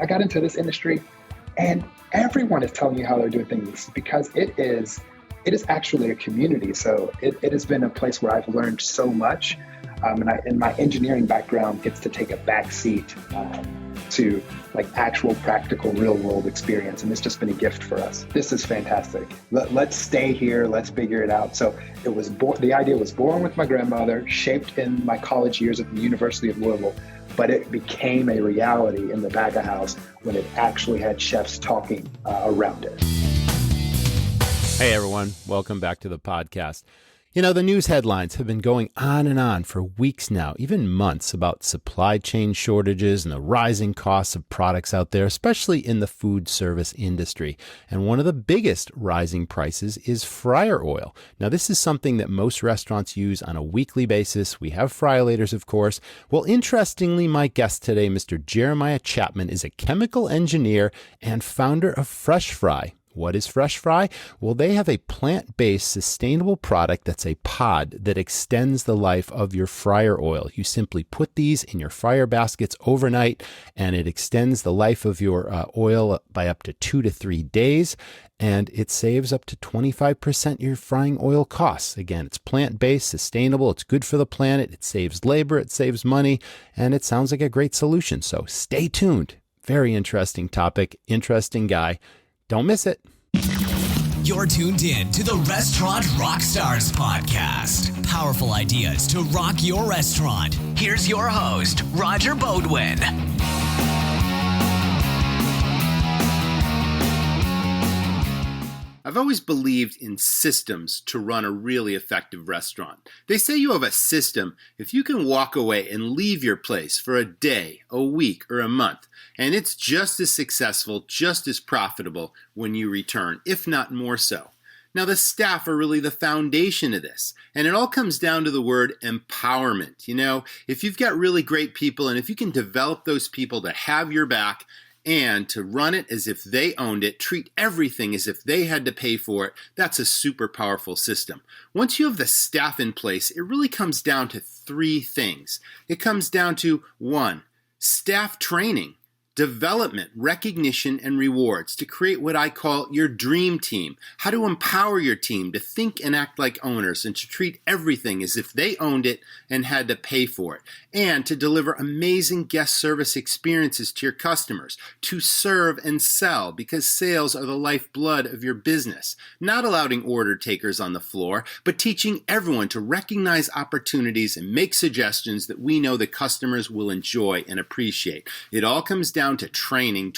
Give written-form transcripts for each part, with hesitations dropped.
I got into this industry and everyone is telling you how they're doing things because it is actually a community. So it has been a place where I've learned so much. And my engineering background gets to take a back seat to like actual practical real world experience. And it's just been a gift for us. This is fantastic. Let's stay here. Let's figure it out. So the idea was born with my grandmother, shaped in my college years at the University of Louisville, but it became a reality in the back of house when it actually had chefs talking around it. Hey everyone, welcome back to the podcast. You know, the news headlines have been going on and on for weeks now, even months, about supply chain shortages and the rising costs of products out there, especially in the food service industry. And one of the biggest rising prices is fryer oil. Now, this is something that most restaurants use on a weekly basis. We have fryolators, of course. Well, interestingly, my guest today, Mr. Jeremiah Chapman, is a chemical engineer and founder of Fresh Fry. What is Fresh Fry? Well, they have a plant-based sustainable product that's a pod that extends the life of your fryer oil. You simply put these in your fryer baskets overnight, and it extends the life of your oil by up to 2 to 3 days, and it saves up to 25% your frying oil costs. Again, it's plant-based, sustainable, it's good for the planet, it saves labor, it saves money, and it sounds like a great solution. So stay tuned. Very interesting topic, interesting guy. Don't miss it. You're tuned in to the Restaurant Rockstars Podcast. Powerful ideas to rock your restaurant. Here's your host, Roger Bodwin. I've always believed in systems to run a really effective restaurant. They say you have a system if you can walk away and leave your place for a day, a week, or a month, and it's just as successful, just as profitable when you return, if not more so. Now, the staff are really the foundation of this, and it all comes down to the word empowerment. You know, if you've got really great people, and if you can develop those people to have your back, and to run it as if they owned it, treat everything as if they had to pay for it, that's a super powerful system. Once you have the staff in place, it really comes down to 3 things. It comes down to 1, staff training, development, recognition, and rewards to create what I call your dream team. How to empower your team to think and act like owners and to treat everything as if they owned it and had to pay for it. And to deliver amazing guest service experiences to your customers. To serve and sell, because sales are the lifeblood of your business. Not allowing order takers on the floor, but teaching everyone to recognize opportunities and make suggestions that we know the customers will enjoy and appreciate. It all comes down to training.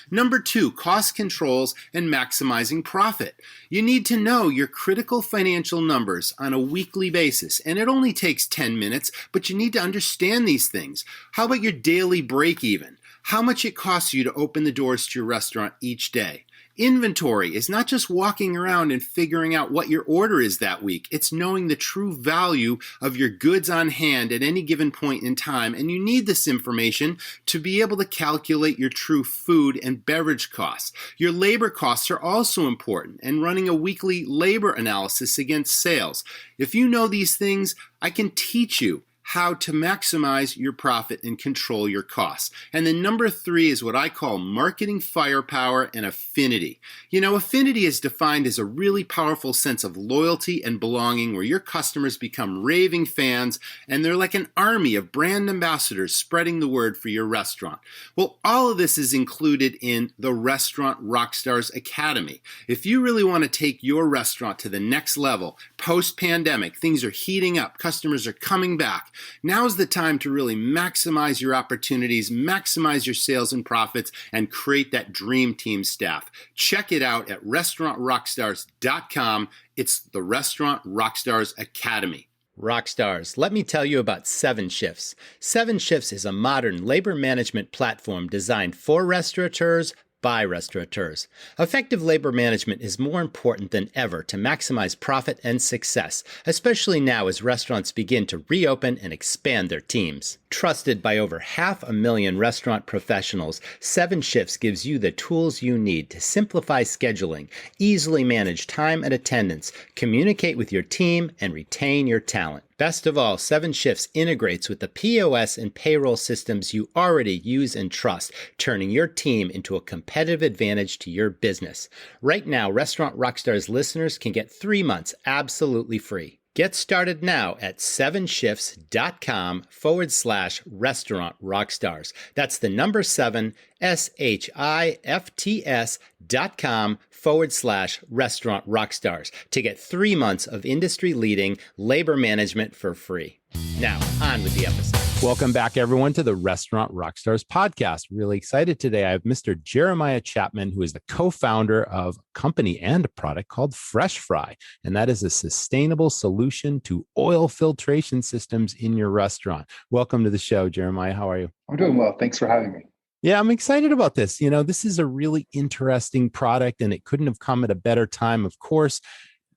Number 2, cost controls and maximizing profit. You need to know your critical financial numbers on a weekly basis, and it only takes 10 minutes, but you need to understand these things. How about your daily break even? How much it costs you to open the doors to your restaurant each day? Inventory is not just walking around and figuring out what your order is that week. It's knowing the true value of your goods on hand at any given point in time, and you need this information to be able to calculate your true food and beverage costs. Your labor costs are also important, and running a weekly labor analysis against sales. If you know these things, I can teach you how to maximize your profit and control your costs. And then number 3 is what I call marketing firepower and affinity. You know, affinity is defined as a really powerful sense of loyalty and belonging where your customers become raving fans and they're like an army of brand ambassadors spreading the word for your restaurant. Well, all of this is included in the Restaurant Rockstars Academy. If you really want to take your restaurant to the next level, post-pandemic, things are heating up, customers are coming back. Now's the time to really maximize your opportunities, maximize your sales and profits, and create that dream team staff. Check it out at restaurantrockstars.com. It's the Restaurant Rockstars Academy. Rockstars, let me tell you about 7 Shifts. 7 Shifts is a modern labor management platform designed for restaurateurs, by restaurateurs. Effective labor management is more important than ever to maximize profit and success, especially now as restaurants begin to reopen and expand their teams. Trusted by over 500,000 restaurant professionals, 7 Shifts gives you the tools you need to simplify scheduling, easily manage time and attendance, communicate with your team, and retain your talent. Best of all, 7 Shifts integrates with the POS and payroll systems you already use and trust, turning your team into a competitive advantage to your business. Right now, Restaurant Rockstars listeners can get 3 months absolutely free. Get started now at 7shifts.com/restaurant rockstars. That's the number 7, SHIFTS.com/restaurant rockstars to get 3 months of industry leading labor management for free. Now, on with the episode. Welcome back, everyone, to the Restaurant Rockstars Podcast. Really excited today. I have Mr. Jeremiah Chapman, who is the co-founder of a company and a product called Fresh Fry, and that is a sustainable solution to oil filtration systems in your restaurant. Welcome to the show, Jeremiah. How are you? I'm doing well. Thanks for having me. Yeah, I'm excited about this. You know, this is a really interesting product, and it couldn't have come at a better time. Of course,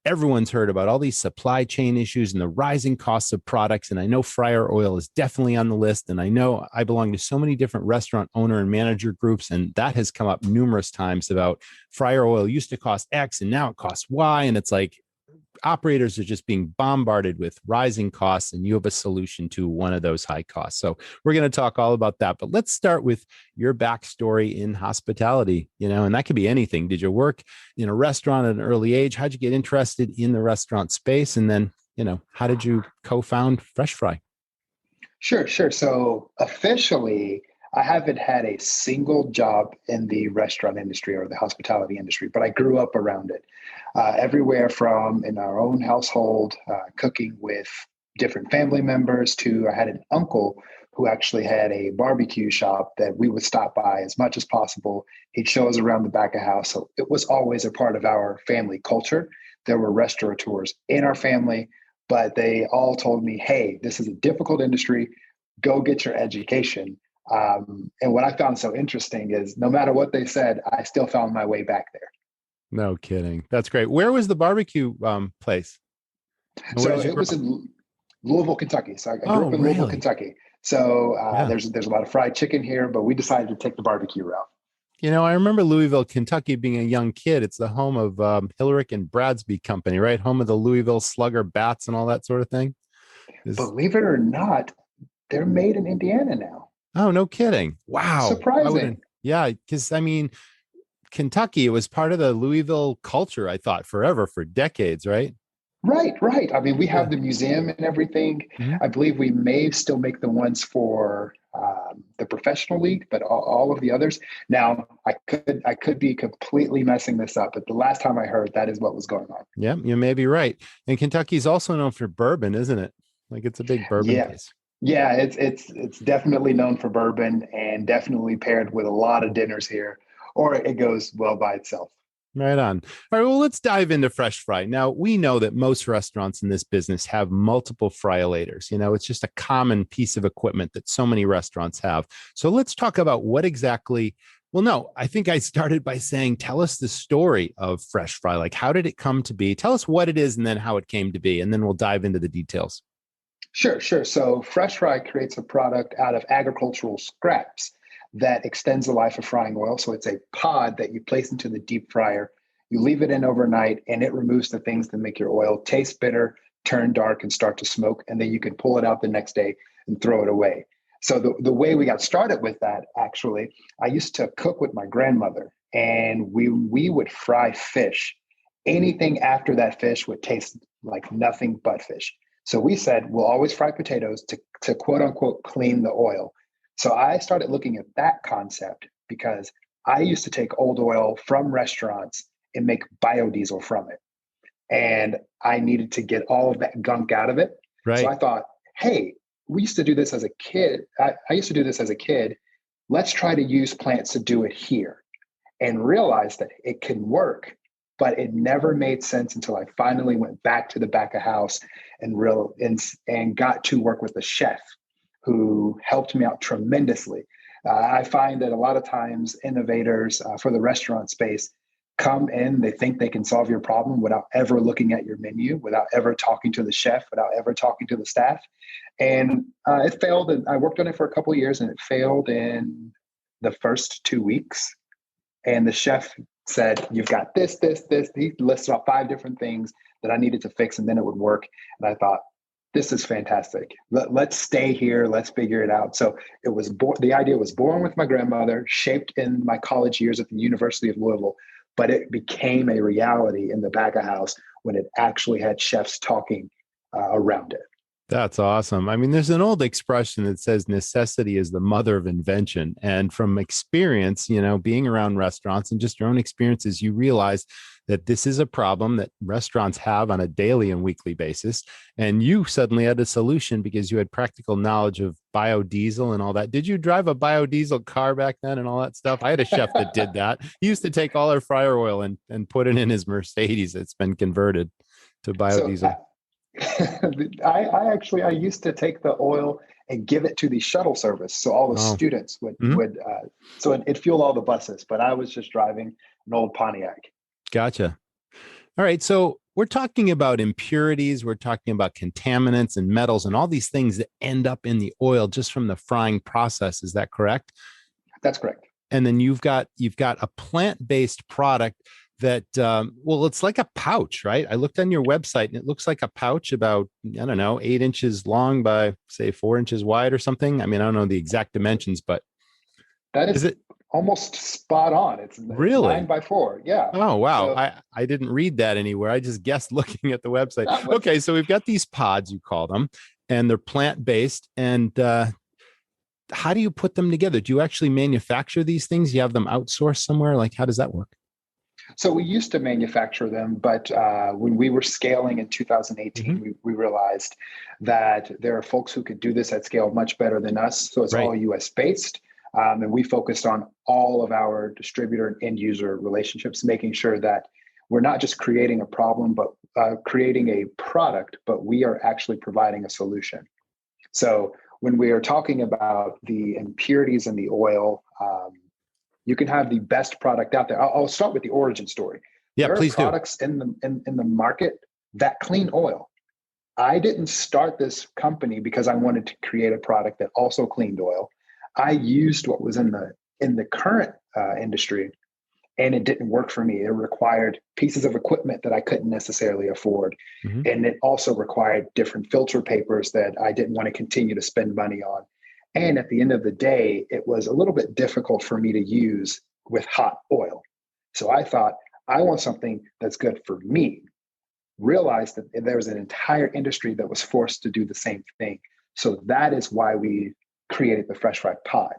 everyone's heard about all these supply chain issues and the rising costs of products. And I know fryer oil is definitely on the list. And I know I belong to so many different restaurant owner and manager groups. And that has come up numerous times about fryer oil used to cost X and now it costs Y. And it's like operators are just being bombarded with rising costs, and you have a solution to one of those high costs. So we're going to talk all about that. But let's start with your backstory in hospitality, and that could be anything. Did you work in a restaurant at an early age? How'd you get interested in the restaurant space? And then, how did you co-found Fresh Fry? Sure. So officially, I haven't had a single job in the restaurant industry or the hospitality industry, but I grew up around it. Everywhere from in our own household, cooking with different family members, to I had an uncle who actually had a barbecue shop that we would stop by as much as possible. He'd show us around the back of house. So it was always a part of our family culture. There were restaurateurs in our family, but they all told me, hey, this is a difficult industry. Go get your education. And what I found so interesting is no matter what they said, I still found my way back there. No kidding. That's great. Where was the barbecue place? So it was in Louisville, Kentucky. So I grew up in Louisville, Kentucky. So there's a lot of fried chicken here, but we decided to take the barbecue route. I remember Louisville, Kentucky being a young kid. It's the home of Hillerick and Bradsby Company, right? Home of the Louisville Slugger bats and all that sort of thing. Believe it or not, they're made in Indiana now. Oh, no kidding. Wow. Surprising. Yeah, because Kentucky, it was part of the Louisville culture, I thought, forever, for decades, right? Right. I mean, we have the museum and everything. Mm-hmm. I believe we may still make the ones for the professional league, but all of the others. Now, I could be completely messing this up, but the last time I heard, that is what was going on. Yeah, you may be right. And Kentucky is also known for bourbon, isn't it? Like it's a big bourbon place. Yeah, it's definitely known for bourbon and definitely paired with a lot of dinners here, or it goes well by itself. Right on. All right, well, let's dive into Fresh Fry. Now, we know that most restaurants in this business have multiple fryolators. It's just a common piece of equipment that so many restaurants have. So let's talk about what exactly. Well, no, I think I started by saying, tell us the story of Fresh Fry. Like, how did it come to be? Tell us what it is and then how it came to be, and then we'll dive into the details. Sure. So Fresh Fry creates a product out of agricultural scraps that extends the life of frying oil. So it's a pod that you place into the deep fryer. You leave it in overnight, and it removes the things that make your oil taste bitter, turn dark, and start to smoke. And then you can pull it out the next day and throw it away. So the way we got started with that, actually, I used to cook with my grandmother, and we would fry fish. Anything after that fish would taste like nothing but fish. So we said, we'll always fry potatoes to quote unquote, clean the oil. So I started looking at that concept because I used to take old oil from restaurants and make biodiesel from it. And I needed to get all of that gunk out of it. Right. So I thought, hey, we used to do this as a kid. I used to do this as a kid. Let's try to use plants to do it here, and realized that it can work. But it never made sense until I finally went back to the back of house and got to work with a chef who helped me out tremendously. I find that a lot of times innovators for the restaurant space come in, they think they can solve your problem without ever looking at your menu, without ever talking to the chef, without ever talking to the staff. And it failed. And I worked on it for a couple of years, and it failed in the first 2 weeks. And the chef said, you've got this. He listed off 5 different things that I needed to fix, and then it would work. And I thought, this is fantastic. Let's stay here. Let's figure it out. So it was the idea was born with my grandmother, shaped in my college years at the University of Louisville, but it became a reality in the back of house when it actually had chefs talking around it. That's awesome. I mean, there's an old expression that says necessity is the mother of invention. And from experience, being around restaurants and just your own experiences, you realize that this is a problem that restaurants have on a daily and weekly basis. And you suddenly had a solution because you had practical knowledge of biodiesel and all that. Did you drive a biodiesel car back then and all that stuff? I had a chef that did that. He used to take all our fryer oil and put it in his Mercedes that's been converted to biodiesel. So, I used to take the oil and give it to the shuttle service. So all the students would so it fueled all the buses, but I was just driving an old Pontiac. Gotcha. All right. So we're talking about impurities. We're talking about contaminants and metals and all these things that end up in the oil just from the frying process. Is that correct? That's correct. And then you've got a plant-based product that, it's like a pouch, right? I looked on your website and it looks like a pouch about, 8 inches long by say 4 inches wide or something. I mean, I don't know the exact dimensions, but that is it almost spot on. It's really 9 by 4. Yeah. Oh, wow. So, I didn't read that anywhere. I just guessed looking at the website. Okay. So we've got these pods, you call them, and they're plant-based. And, how do you put them together? Do you actually manufacture these things? You have them outsourced somewhere? Like, how does that work? So we used to manufacture them, but when we were scaling in 2018, we realized that there are folks who could do this at scale much better than us. So it's all US based. And we focused on all of our distributor and end user relationships, making sure that we're not just creating a problem, but creating a product, but we are actually providing a solution. So when we are talking about the impurities in the oil, you can have the best product out there. I'll start with the origin story. Yeah, there please are products in the market that clean oil. I didn't start this company because I wanted to create a product that also cleaned oil. I used what was in the current industry, and it didn't work for me. It required pieces of equipment that I couldn't necessarily afford, and it also required different filter papers that I didn't want to continue to spend money on. And at the end of the day, it was a little bit difficult for me to use with hot oil. So I thought, I want something that's good for me. Realized that there was an entire industry that was forced to do the same thing. So that is why we created the Fresh Fry Pod.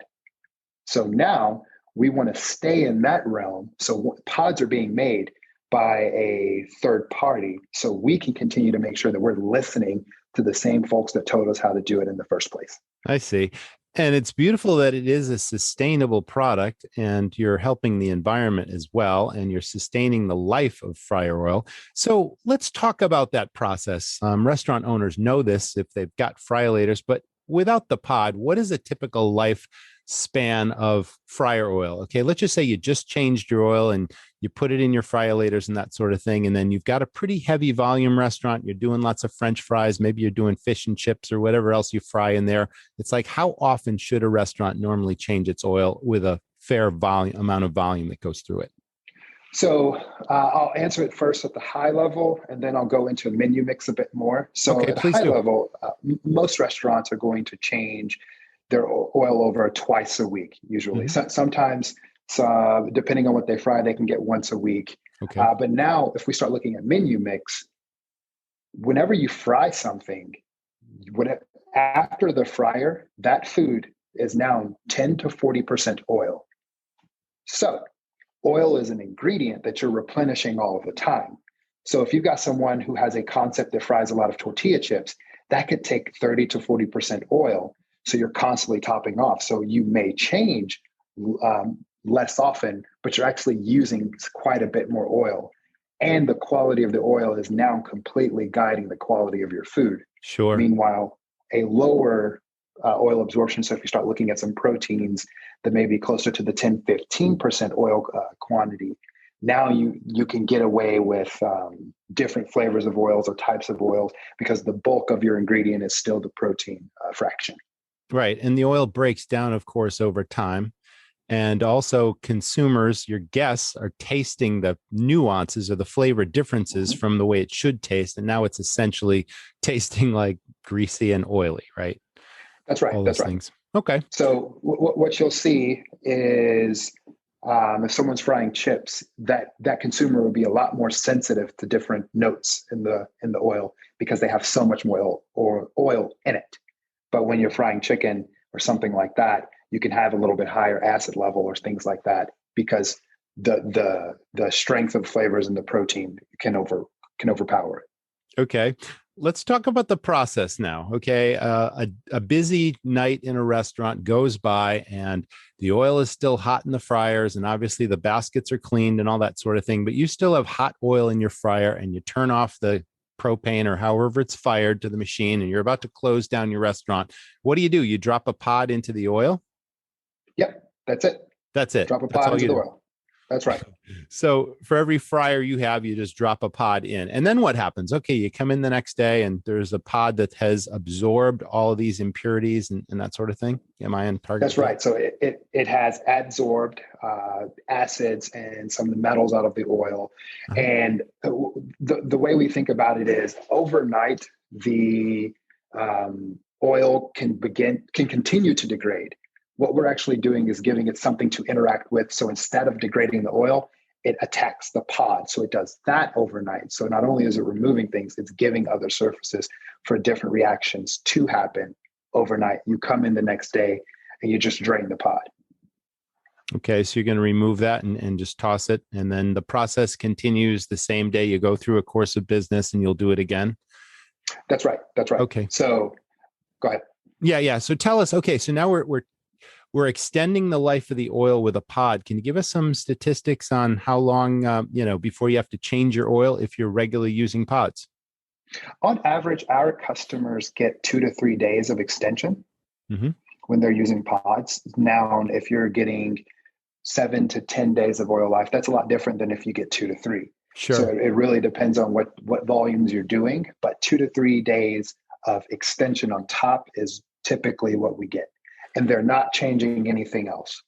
So now we want to stay in that realm. So pods are being made by a third party. So we can continue to make sure that we're listening to the same folks that told us how to do it in the first place. I see. And it's beautiful that it is a sustainable product and you're helping the environment as well, and you're sustaining the life of fryer oil. So let's talk about that process. Restaurant owners know this if they've got fryolators, but without the pod, what is a typical life span of fryer oil? Okay, let's just say you just changed your oil and you put it in your fryolators and that sort of thing. And then you've got a pretty heavy volume restaurant. You're doing lots of French fries. Maybe you're doing fish and chips or whatever else you fry in there. It's like, how often should a restaurant normally change its oil with a fair amount of volume that goes through it? So I'll answer it first at the high level, and then I'll go into a menu mix a bit more. So at the high level, most restaurants are going to change their oil over twice a week, usually. Sometimes, depending on what they fry, they can get once a week. Okay. But now, if we start looking at menu mix, whenever you fry something, after the fryer, that food is now 10 to 40% oil. So oil is an ingredient that you're replenishing all of the time. So if you've got someone who has a concept that fries a lot of tortilla chips, that could take 30 to 40% oil. So you're constantly topping off. So you may change less often, but you're actually using quite a bit more oil. And the quality of the oil is now completely guiding the quality of your food. Sure. Meanwhile, a lower oil absorption, so if you start looking at some proteins that may be closer to the 10-15% oil quantity, now you can get away with different flavors of oils or types of oils because the bulk of your ingredient is still the protein fraction. Right. And the oil breaks down, of course, over time. And also consumers, your guests, are tasting the nuances or the flavor differences from the way it should taste. And now it's essentially tasting like greasy and oily, right? That's right. All That's those right. things. Okay. So what you'll see is if someone's frying chips, that consumer will be a lot more sensitive to different notes in the oil because they have so much more oil in it. But when you're frying chicken or something like that, you can have a little bit higher acid level or things like that because the strength of flavors and the protein can overpower it. Okay. Let's talk about the process now. Okay. A busy night in a restaurant goes by and the oil is still hot in the fryers. And obviously the baskets are cleaned and all that sort of thing, but you still have hot oil in your fryer and you turn off the propane or however it's fired to the machine and you're about to close down your restaurant. What do? You drop a pod into the oil? Yep. That's it. That's it. Drop a That's pod into the do. oil. That's right. So for every fryer you have, you just drop a pod in. And then what happens? Okay, you come in the next day and there's a pod that has absorbed all of these impurities and that sort of thing. Am I on target? That's right. So it has adsorbed acids and some of the metals out of the oil. Uh-huh. And the way we think about it is overnight, the oil can continue to degrade. What we're actually doing is giving it something to interact with. So instead of degrading the oil, it attacks the pod. So it does that overnight. So not only is it removing things, it's giving other surfaces for different reactions to happen overnight. You come in the next day and you just drain the pod. Okay, so you're going to remove that and just toss it. And then the process continues the same day. You go through a course of business and you'll do it again. That's right. That's right. Okay. So go ahead. Yeah. So tell us, okay, so now we're extending the life of the oil with a pod. Can you give us some statistics on how long, before you have to change your oil if you're regularly using pods? On average, our customers get 2 to 3 days of extension when they're using pods. Now, if you're getting 7 to 10 days of oil life, that's a lot different than if you get 2 to 3. Sure. So it really depends on what volumes you're doing, but 2 to 3 days of extension on top is typically what we get. And they're not changing anything else.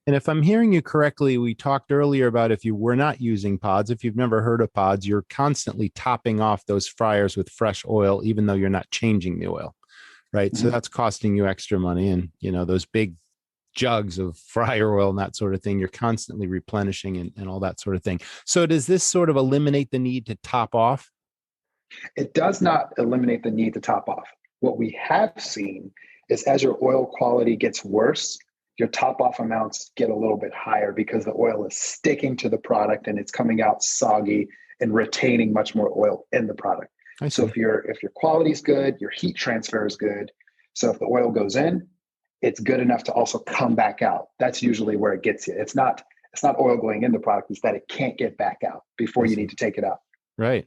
And if I'm hearing you correctly, we talked earlier about if you were not using pods, if you've never heard of pods, you're constantly topping off those fryers with fresh oil, even though you're not changing the oil, right? Mm-hmm. So that's costing you extra money. And, those big jugs of fryer oil and that sort of thing, you're constantly replenishing and all that sort of thing. So does this sort of eliminate the need to top off? It does not eliminate the need to top off. What we have seen is as your oil quality gets worse, your top off amounts get a little bit higher because the oil is sticking to the product and it's coming out soggy and retaining much more oil in the product. So if your quality is good, your heat transfer is good. So if the oil goes in, it's good enough to also come back out. That's usually where it gets you. It's not oil going in the product, it's that it can't get back out before you need to take it out. Right.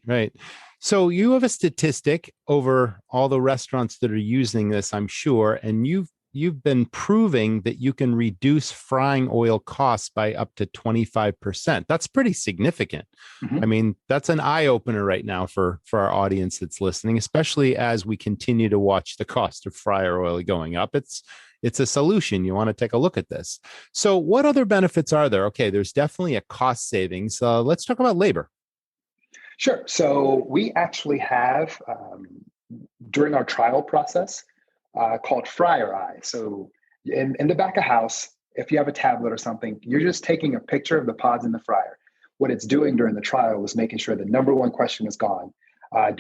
So you have a statistic over all the restaurants that are using this, I'm sure, and you've been proving that you can reduce frying oil costs by up to 25%. That's pretty significant. Mm-hmm. I mean, that's an eye opener right now for our audience that's listening, especially as we continue to watch the cost of fryer oil going up. It's a solution. You want to take a look at this. So what other benefits are there? Okay, there's definitely a cost savings. Let's talk about labor. Sure. So we actually have, during our trial process, called Fryer Eye. So in the back of house, if you have a tablet or something, you're just taking a picture of the pods in the fryer. What it's doing during the trial is making sure the number one question is gone,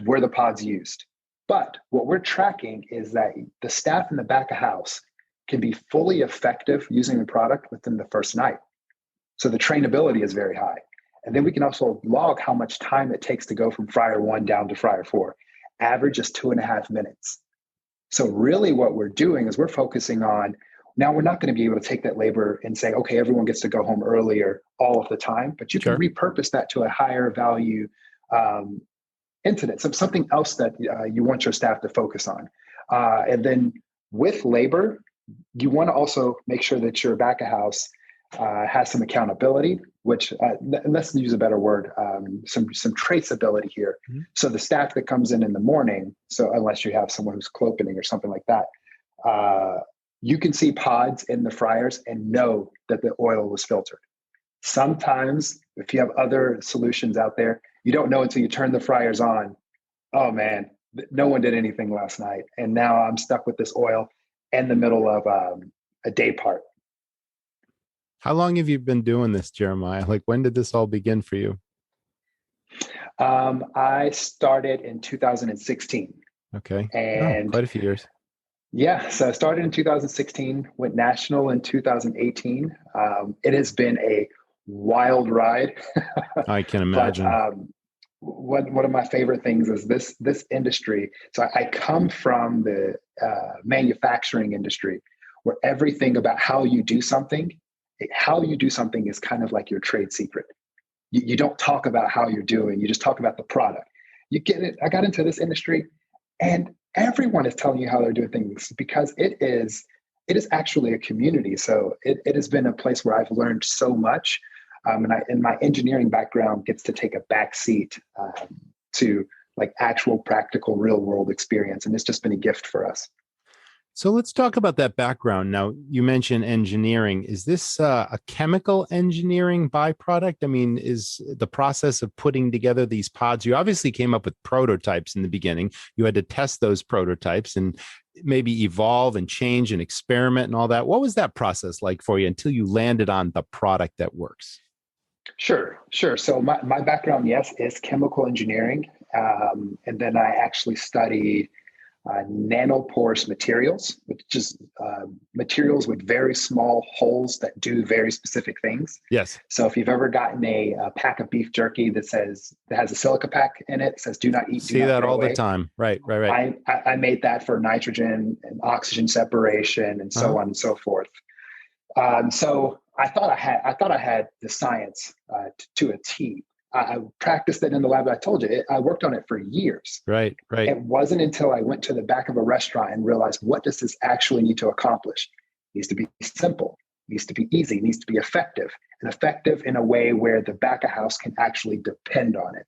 were the pods used? But what we're tracking is that the staff in the back of house can be fully effective using the product within the first night. So the trainability is very high. And then we can also log how much time it takes to go from fryer 1 down to fryer 4. Average is 2.5 minutes. So really what we're doing is we're focusing on, now we're not going to be able to take that labor and say, okay, everyone gets to go home earlier all of the time, but you can repurpose that to a higher value incident, something else that you want your staff to focus on. And then with labor, you want to also make sure that your back of house has some accountability, which let's use a better word, some traceability here. Mm-hmm. So the staff that comes in the morning, so unless you have someone who's cloaking or something like that, you can see pods in the fryers and know that the oil was filtered. Sometimes if you have other solutions out there, you don't know until you turn the fryers on. Oh man, no one did anything last night. And now I'm stuck with this oil in the middle of a day part. How long have you been doing this, Jeremiah? Like, when did this all begin for you? I started in 2016. Okay. And quite a few years. Yeah. So I started in 2016, went national in 2018. It has been a wild ride. I can imagine. But, one of my favorite things is this industry. So I come from the manufacturing industry, where everything about how you do something is kind of like your trade secret. You don't talk about how you're doing. You just talk about the product. You get it. I got into this industry, and everyone is telling you how they're doing things, because it is actually a community. So it has been a place where I've learned so much. And my engineering background gets to take a back seat to like actual practical real world experience. And it's just been a gift for us. So let's talk about that background. Now, you mentioned engineering. Is this a chemical engineering byproduct? I mean, is the process of putting together these pods, you obviously came up with prototypes in the beginning. You had to test those prototypes and maybe evolve and change and experiment and all that. What was that process like for you until you landed on the product that works? Sure. So my background, yes, is chemical engineering. And then I actually studied nanoporous materials, which is materials with very small holes that do very specific things. Yes. So if you've ever gotten a pack of beef jerky that has a silica pack in it, says "Do not eat." See that all the time. Right. I made that for nitrogen and oxygen separation and so on and so forth. So I thought I had the science to a T. I practiced it in the lab. I told you, I worked on it for years. Right. It wasn't until I went to the back of a restaurant and realized, what does this actually need to accomplish? It needs to be simple, it needs to be easy, it needs to be effective, and effective in a way where the back of house can actually depend on it.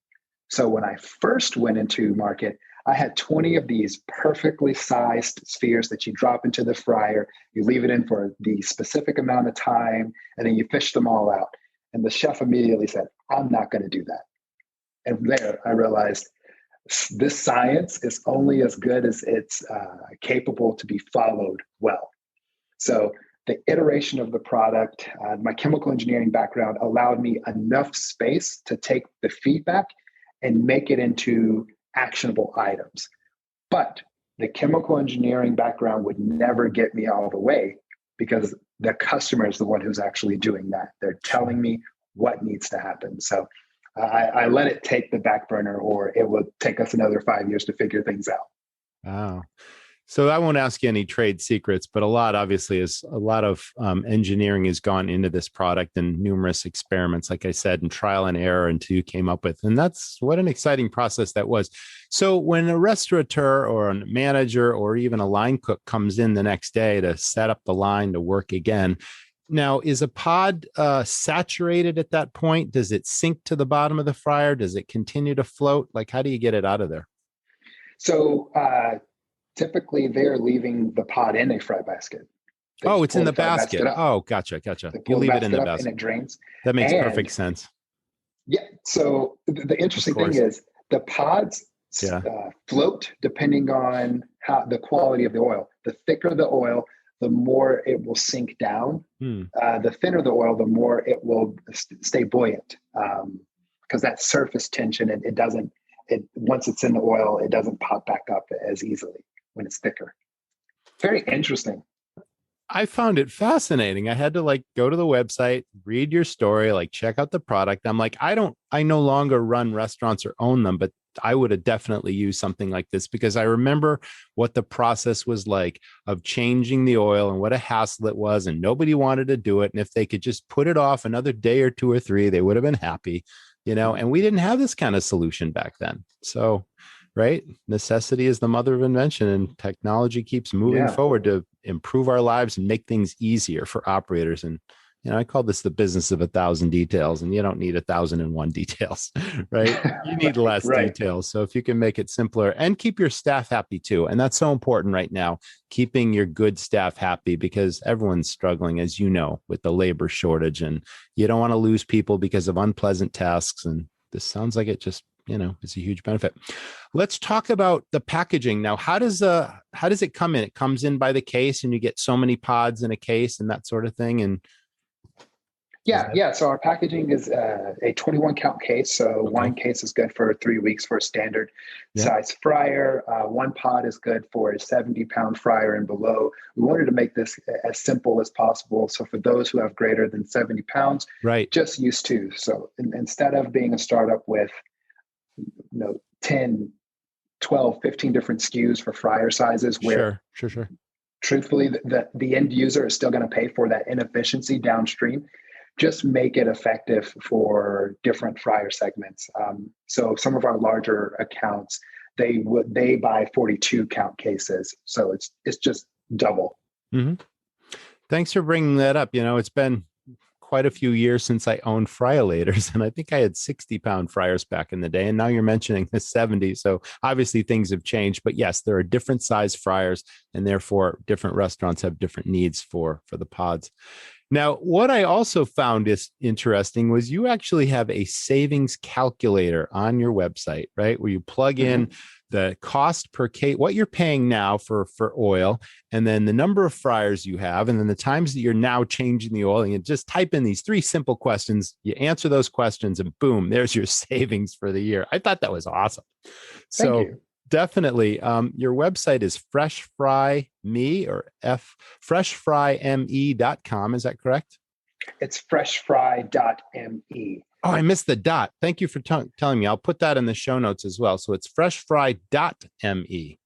So when I first went into market, I had 20 of these perfectly sized spheres that you drop into the fryer, you leave it in for the specific amount of time, and then you fish them all out. And the chef immediately said, "I'm not going to do that." And there I realized this science is only as good as it's capable to be followed well. So the iteration of the product, my chemical engineering background allowed me enough space to take the feedback and make it into actionable items. But the chemical engineering background would never get me all the way, because the customer is the one who's actually doing that. They're telling me what needs to happen. So I let it take the back burner, or it would take us another 5 years to figure things out. Wow. So I won't ask you any trade secrets, but a lot of engineering has gone into this product and numerous experiments, like I said, and trial and error until you came up with. And that's what an exciting process that was. So when a restaurateur or a manager or even a line cook comes in the next day to set up the line to work again, now, is a pod saturated at that point? Does it sink to the bottom of the fryer? Does it continue to float? Like, how do you get it out of there? So typically they're leaving the pod in a fry basket. It's in the basket. Oh, gotcha. You leave it in the basket. And it drains. That makes perfect sense. Yeah. So the interesting thing is the pods float depending on how the quality of the oil. The thicker the oil, the more it will sink down. The thinner the oil, the more it will stay buoyant, because that surface tension, once it's in the oil, it doesn't pop back up as easily when it's thicker. Very interesting. I found it fascinating. I had to go to the website, read your story, check out the product. I'm like, I no longer run restaurants or own them, but I would have definitely used something like this, because I remember what the process was like of changing the oil and what a hassle it was, and nobody wanted to do it. And if they could just put it off another day or two or three, they would have been happy, and we didn't have this kind of solution back then. So, right. Necessity is the mother of invention, and technology keeps moving forward to improve our lives and make things easier for operators. And I call this the business of 1,000 details, and you don't need 1,001 details, right? You need less details. So if you can make it simpler and keep your staff happy too. And that's so important right now, keeping your good staff happy, because everyone's struggling, as you know, with the labor shortage, and you don't want to lose people because of unpleasant tasks. And this sounds like it just it's a huge benefit. Let's talk about the packaging now. How does it come in? It comes in by the case, and you get so many pods in a case and that sort of thing. And yeah. So our packaging is a 21 count case. So one case is good for 3 weeks for a standard size fryer. One pod is good for a 70-pound fryer and below. We wanted to make this as simple as possible. So for those who have greater than 70 pounds, just use 2. So instead of being a startup with 10, 12, 15 different SKUs for fryer sizes, where sure. Truthfully, the end user is still going to pay for that inefficiency downstream. Just make it effective for different fryer segments. So some of our larger accounts, they buy 42 count cases. So it's just double. Mm-hmm. Thanks for bringing that up. It's been quite a few years since I owned fryolators, and I think I had 60-pound fryers back in the day. And now you're mentioning the 70. So obviously things have changed, but yes, there are different size fryers, and therefore different restaurants have different needs for the pods. Now, what I also found is interesting was you actually have a savings calculator on your website, right? Where you plug in the cost per case, what you're paying now for oil, and then the number of fryers you have, and then the times that you're now changing the oil, and you just type in these 3 simple questions, you answer those questions, and boom, there's your savings for the year. I thought that was awesome. Thank you. Definitely. Your website is freshfryme.com. Is that correct? It's freshfry.me. Oh, I missed the dot. Thank you for telling me. I'll put that in the show notes as well. So it's freshfry.me.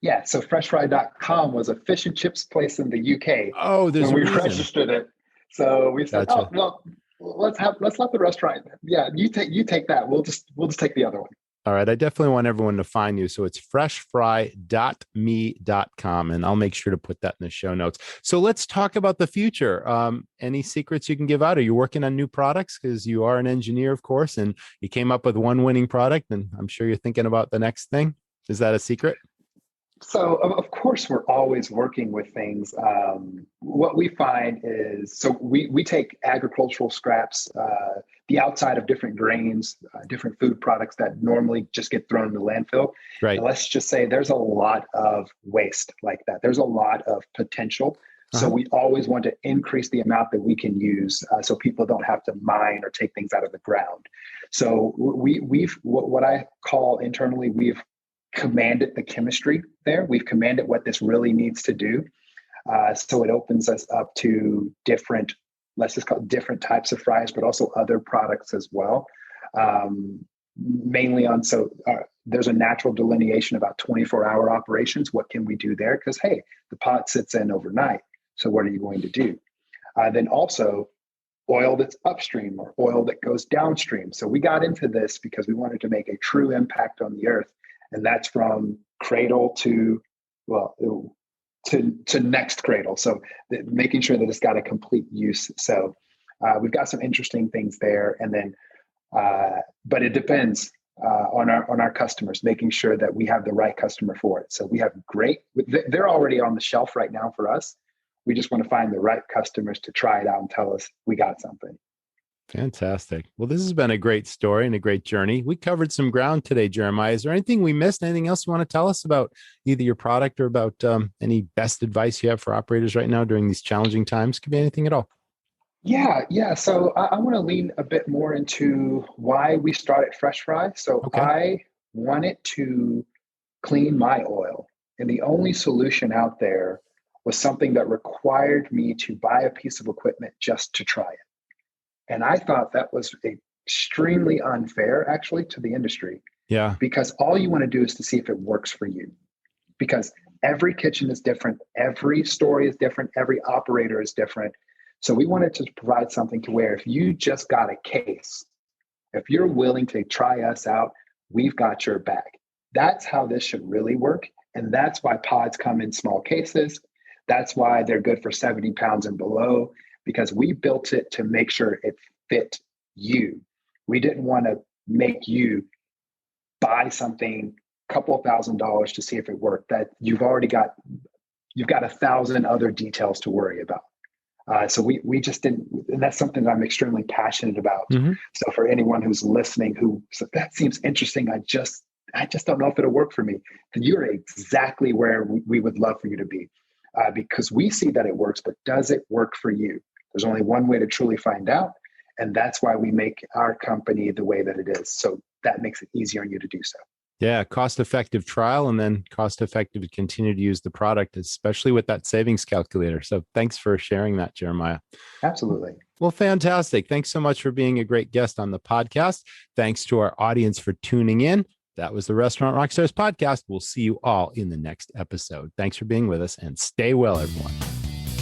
Yeah. So freshfry.com was a fish and chips place in the UK. Oh, there's when a we registered it. So we said, let's let the restaurant. Yeah, you take that. We'll just take the other one. All right. I definitely want everyone to find you. So it's freshfry.me.com, and I'll make sure to put that in the show notes. So let's talk about the future. Any secrets you can give out? Are you working on new products? Because you are an engineer, of course, and you came up with one winning product, and I'm sure you're thinking about the next thing. Is that a secret? So, of course, we're always working with things. What we find is, so we take agricultural scraps, the outside of different grains, different food products that normally just get thrown in the landfill. Right. And let's just say there's a lot of waste like that. There's a lot of potential. So we always want to increase the amount that we can use so people don't have to mine or take things out of the ground. So we've what I call internally, we've commanded the chemistry there. We've commanded what this really needs to do. So it opens us up to different, let's just call it different types of fries, but also other products as well. Mainly on, there's a natural delineation about 24-hour operations. What can we do there? Because, hey, the pot sits in overnight. So what are you going to do? Then also oil that's upstream or oil that goes downstream. So we got into this because we wanted to make a true impact on the earth. And that's from cradle to next cradle. So making sure that it's got a complete use. So we've got some interesting things there. And then, but it depends on our customers, making sure that we have the right customer for it. So we have they're already on the shelf right now for us. We just want to find the right customers to try it out and tell us we got something. Fantastic. Well, this has been a great story and a great journey. We covered some ground today, Jeremiah. Is there anything we missed? Anything else you want to tell us about either your product or about any best advice you have for operators right now during these challenging times? Could be anything at all. Yeah. So I want to lean a bit more into why we started Fresh Fry. So I wanted to clean my oil, and the only solution out there was something that required me to buy a piece of equipment just to try it. And I thought that was extremely unfair, actually, to the industry. Yeah. Because all you want to do is to see if it works for you. Because every kitchen is different. Every story is different. Every operator is different. So we wanted to provide something to where if you just got a case, if you're willing to try us out, we've got your back. That's how this should really work. And that's why pods come in small cases. That's why they're good for 70 pounds and below. Because we built it to make sure it fit you. We didn't want to make you buy something, a couple of $1,000s to see if it worked, that you've got 1,000 other details to worry about. So we just didn't, and that's something that I'm extremely passionate about. Mm-hmm. So for anyone who's listening, who says, that seems interesting, I just don't know if it'll work for me, then you're exactly where we would love for you to be, because we see that it works, but does it work for you? There's only one way to truly find out. And that's why we make our company the way that it is. So that makes it easier on you to do so. Yeah, cost-effective trial and then cost-effective to continue to use the product, especially with that savings calculator. So thanks for sharing that, Jeremiah. Absolutely. Well, fantastic. Thanks so much for being a great guest on the podcast. Thanks to our audience for tuning in. That was the Restaurant Rockstars Podcast. We'll see you all in the next episode. Thanks for being with us and stay well, everyone.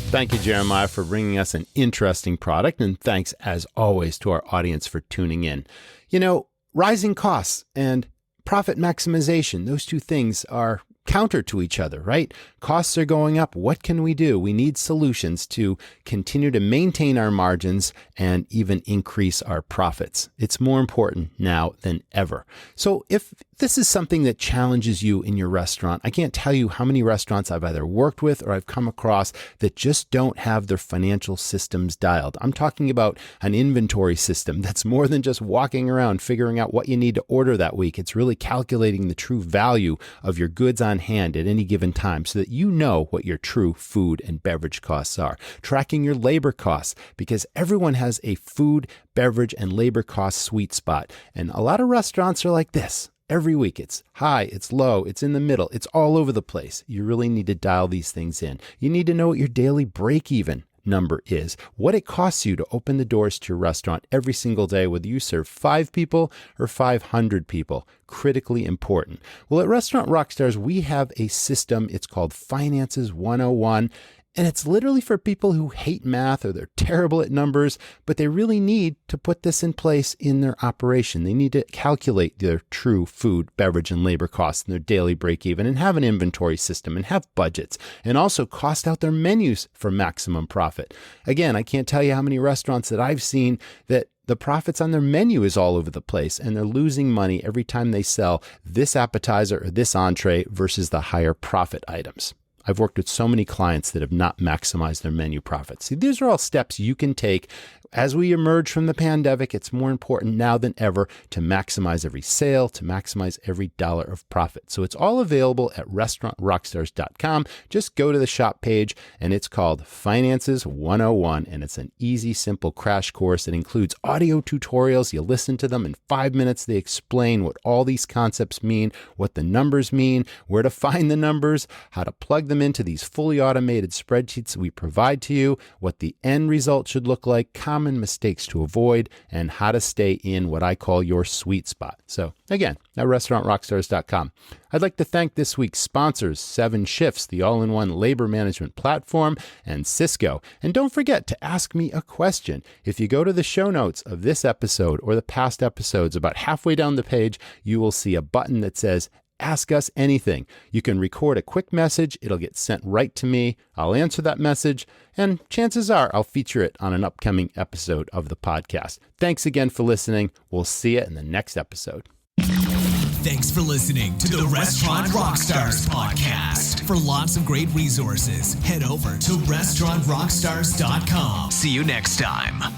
Thank you, Jeremiah, for bringing us an interesting product. And thanks, as always, to our audience for tuning in. You know, rising costs and profit maximization, those two things are counter to each other, right? Costs are going up. What can we do? We need solutions to continue to maintain our margins and even increase our profits. It's more important now than ever. So if this is something that challenges you in your restaurant, I can't tell you how many restaurants I've either worked with or I've come across that just don't have their financial systems dialed. I'm talking about an inventory system that's more than just walking around figuring out what you need to order that week. It's really calculating the true value of your goods on hand at any given time so that you know what your true food and beverage costs are. Tracking your labor costs, because everyone has a food, beverage, and labor cost sweet spot. And a lot of restaurants are like this. Every week it's high, it's low, it's in the middle, it's all over the place. You really need to dial these things in. You need to know what your daily break-even number is, what it costs you to open the doors to your restaurant every single day, whether you serve 5 people or 500 people. Critically important. Well, at Restaurant Rockstars, we have a system. It's called Finances 101. And it's literally for people who hate math or they're terrible at numbers, but they really need to put this in place in their operation. They need to calculate their true food, beverage, and labor costs and their daily break even and have an inventory system and have budgets and also cost out their menus for maximum profit. Again, I can't tell you how many restaurants that I've seen that the profits on their menu is all over the place and they're losing money every time they sell this appetizer or this entree versus the higher profit items. I've worked with so many clients that have not maximized their menu profits. See, these are all steps you can take. As we emerge from the pandemic, it's more important now than ever to maximize every sale, to maximize every dollar of profit. So it's all available at restaurantrockstars.com. Just go to the shop page and it's called Finances 101. And it's an easy, simple crash course. It includes audio tutorials. You listen to them in 5 minutes. They explain what all these concepts mean, what the numbers mean, where to find the numbers, how to plug them into these fully automated spreadsheets that we provide to you, what the end result should look like, common mistakes to avoid, and how to stay in what I call your sweet spot. So again, at restaurantrockstars.com. I'd like to thank this week's sponsors, 7 Shifts, the all-in-one labor management platform, and Cisco. And don't forget to ask me a question. If you go to the show notes of this episode or the past episodes, about halfway down the page, you will see a button that says Ask Us Anything. You can record a quick message. It'll get sent right to me. I'll answer that message, and chances are I'll feature it on an upcoming episode of the podcast. Thanks again for listening. We'll see you in the next episode. Thanks for listening to the Restaurant Rockstars Podcast. For lots of great resources, head over to restaurantrockstars.com. See you next time.